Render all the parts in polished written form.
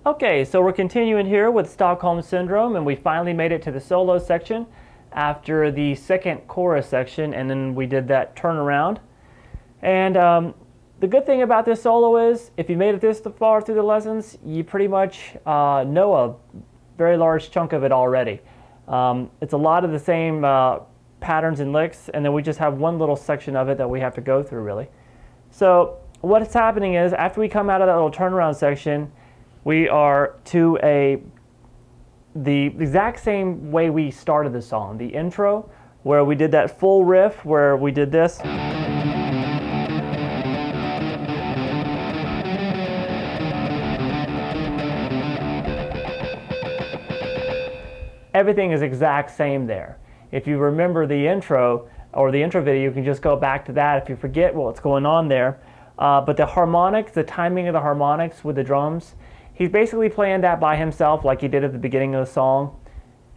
Okay, so we're continuing here with Stockholm Syndrome, and we finally made it to the solo section after the second chorus section, and then we did that turnaround. And the good thing about this solo is, if you made it this far through the lessons, you pretty much know a very large chunk of it already. It's a lot of the same patterns and licks, and then we just have one little section of it that we have to go through, really. So what's happening is, after we come out of that little turnaround section, we are to the exact same way we started the song, the intro, where we did that full riff, where we did this. Everything is exact same there. If you remember the intro or the intro video, you can just go back to that if you forget what's going on there. But the harmonics, the timing of the harmonics with the drums, he's basically playing that by himself like he did at the beginning of the song.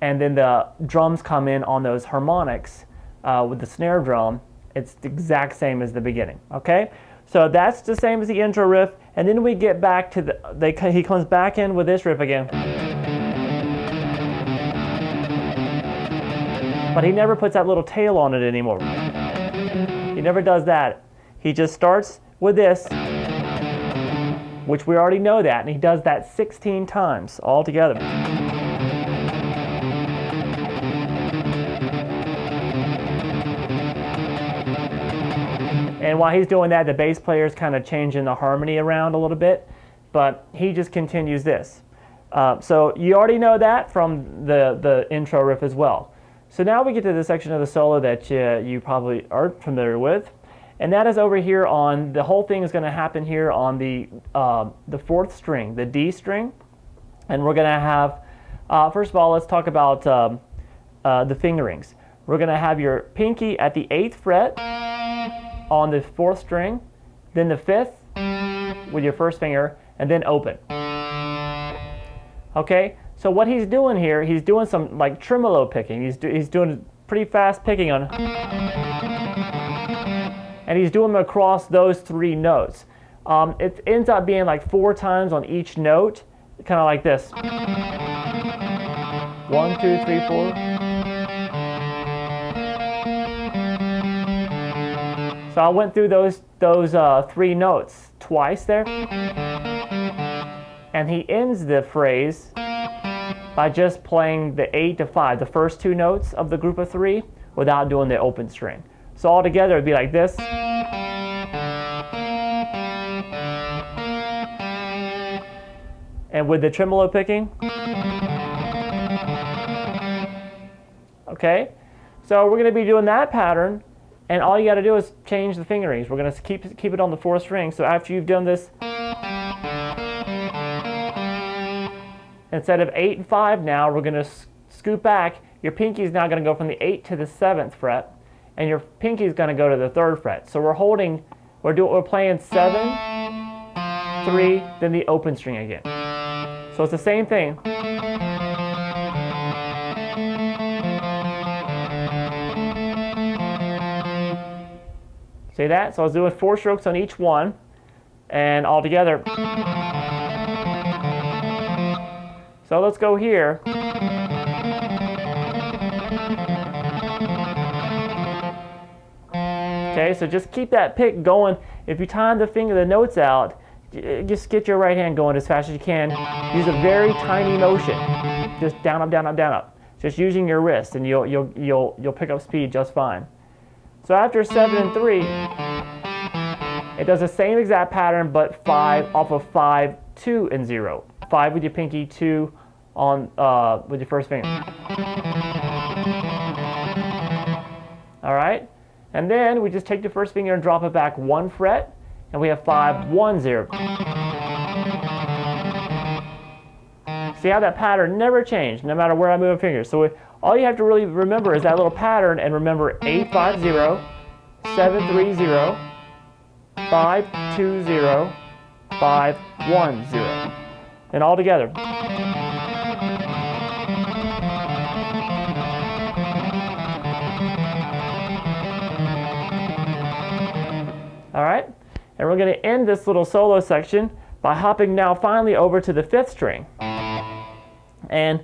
And then the drums come in on those harmonics with the snare drum. It's the exact same as the beginning, okay? So that's the same as the intro riff. And then we get back to he comes back in with this riff again. But he never puts that little tail on it anymore. He never does that. He just starts with this, which we already know that, and he does that 16 times all together. And while he's doing that, the bass player's kind of changing the harmony around a little bit, but he just continues this. So you already know that from the intro riff as well. So now we get to the section of the solo that you probably are familiar with, and that is over here on, the whole thing is going to happen here on the fourth string, the D string, and we're going to have, first of all, let's talk about the fingerings. We're going to have your pinky at the 8th fret on the 4th string, then the 5th with your first finger, and then open. Okay? So what he's doing here, he's doing some like tremolo picking. He's doing pretty fast picking on, and he's doing them across those 3 notes. It ends up being like 4 times on each note, kind of like this. 1, 2, 3, 4. So I went through those 3 notes twice there, and he ends the phrase by just playing the 8 to 5, the first 2 notes of the group of 3, without doing the open string. So all together it'd be like this. And with the tremolo picking. Okay, so we're going to be doing that pattern, and all you got to do is change the fingerings. We're going to keep it on the 4th string. So after you've done this, instead of 8 and 5 now, we're going to scoot back. Your pinky is now going to go from the 8th to the 7th fret, and your pinky is going to go to the 3rd fret. So we're playing 7, 3, then the open string again. So it's the same thing. See that? So I was doing 4 strokes on each one, and all together. So let's go here. Okay, so just keep that pick going. If you time the notes out, just get your right hand going as fast as you can. Use a very tiny motion, just down, up, down, up, down, up. Just using your wrist, and you'll pick up speed just fine. So after 7 and 3, it does the same exact pattern, but 5 off of 5, 2 and 0. 5 with your pinky, 2 on with your first finger. All right, and then we just take the first finger and drop it back 1 fret, and we have 5, 1, 0. See how that pattern never changed, no matter where I move my fingers. So all you have to really remember is that little pattern, and remember 8, 5, 0, 7, 3, 0, 5, 2, 0, 5, 1, 0, and all together. All right, and we're going to end this little solo section by hopping now finally over to the 5th string. And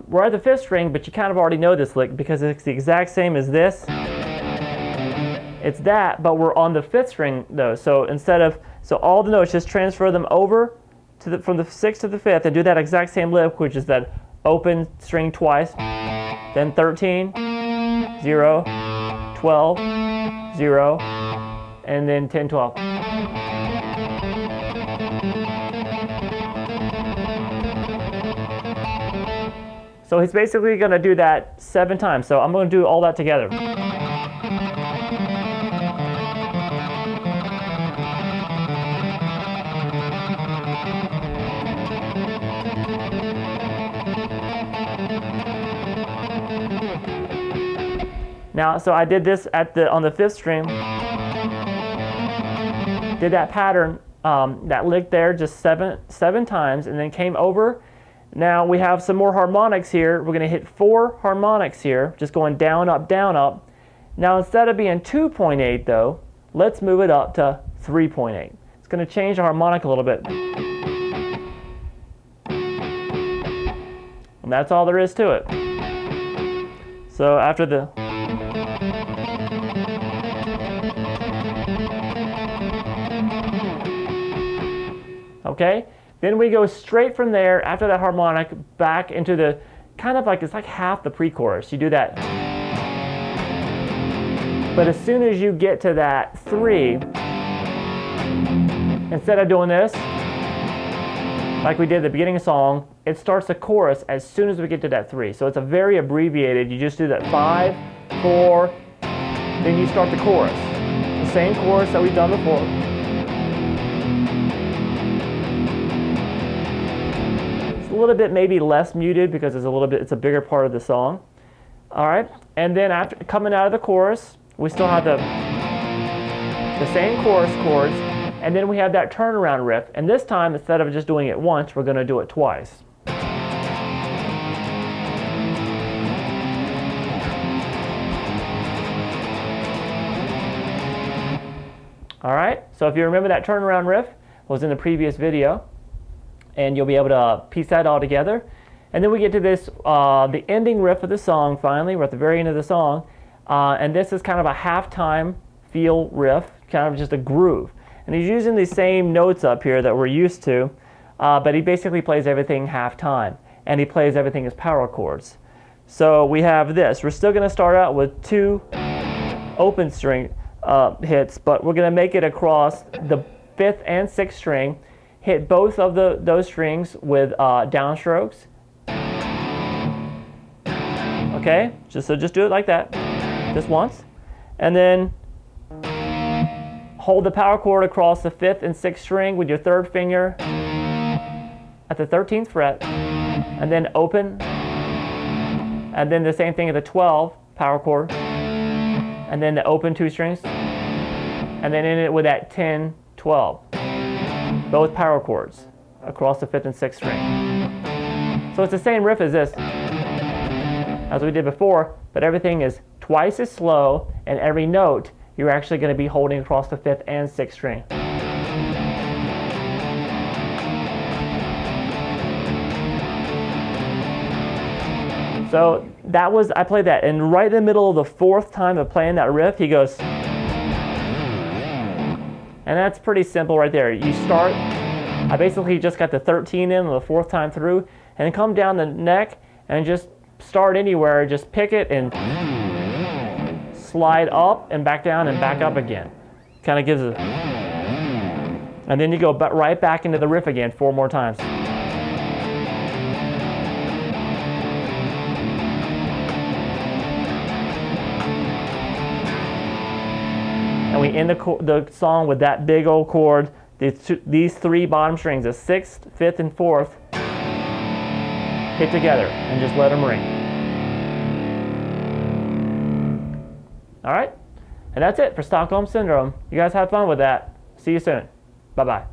we're at the 5th string, but you kind of already know this lick because it's the exact same as this. It's that, but we're on the 5th string though. So so all the notes, just transfer them over to from the 6th to the 5th and do that exact same lick, which is that open string twice, then 13, 0, 12, 0, and then 10, 12. So he's basically going to do that 7 times. So I'm going to do all that together. Now, so I did this on the 5th string. Did that pattern, that lick there, just seven times, and then came over. Now we have some more harmonics here. We're going to hit 4 harmonics here, just going down, up, down, up. Now instead of being 2.8 though, let's move it up to 3.8. It's going to change the harmonic a little bit. And that's all there is to it. So after the... Okay? Then we go straight from there, after that harmonic, back into the, kind of like, it's like half the pre-chorus. You do that. But as soon as you get to that 3, instead of doing this, like we did at the beginning of the song, it starts the chorus as soon as we get to that 3. So it's a very abbreviated, you just do that 5, 4, then you start the chorus. The same chorus that we've done before. A little bit maybe less muted because it's a bigger part of the song. All right, and then after coming out of the chorus, we still have the same chorus chords, and then we have that turnaround riff. And this time, instead of just doing it once, we're going to do it twice. All right, so if you remember, that turnaround riff was in the previous video, and you'll be able to piece that all together. And then we get to this, the ending riff of the song finally. We're at the very end of the song. And this is kind of a halftime feel riff, kind of just a groove. And he's using these same notes up here that we're used to, but he basically plays everything halftime. And he plays everything as power chords. So we have this. We're still going to start out with 2 open string hits, but we're going to make it across the 5th and 6th string. Hit both of those strings with downstrokes. Okay, just do it like that, just once. And then hold the power chord across the 5th and 6th string with your 3rd finger at the 13th fret, and then open. And then the same thing at the 12th power chord, and then the open 2 strings, and then end it with that 10, 12. Both power chords across the 5th and 6th string. So it's the same riff as this, as we did before, but everything is twice as slow, and every note you're actually going to be holding across the 5th and 6th string. So that was, I played that, and right in the middle of the 4th time of playing that riff, he goes, and that's pretty simple right there. You start, I basically just got the 13 in on the 4th time through, and then come down the neck and just start anywhere, just pick it and slide up and back down and back up again. Kind of gives it, and then you go right back into the riff again 4 more times. And we end the song with that big old chord, these 3 bottom strings, the 6th, 5th, and 4th, hit together and just let them ring. All right, and that's it for Stockholm Syndrome. You guys have fun with that. See you soon. Bye-bye.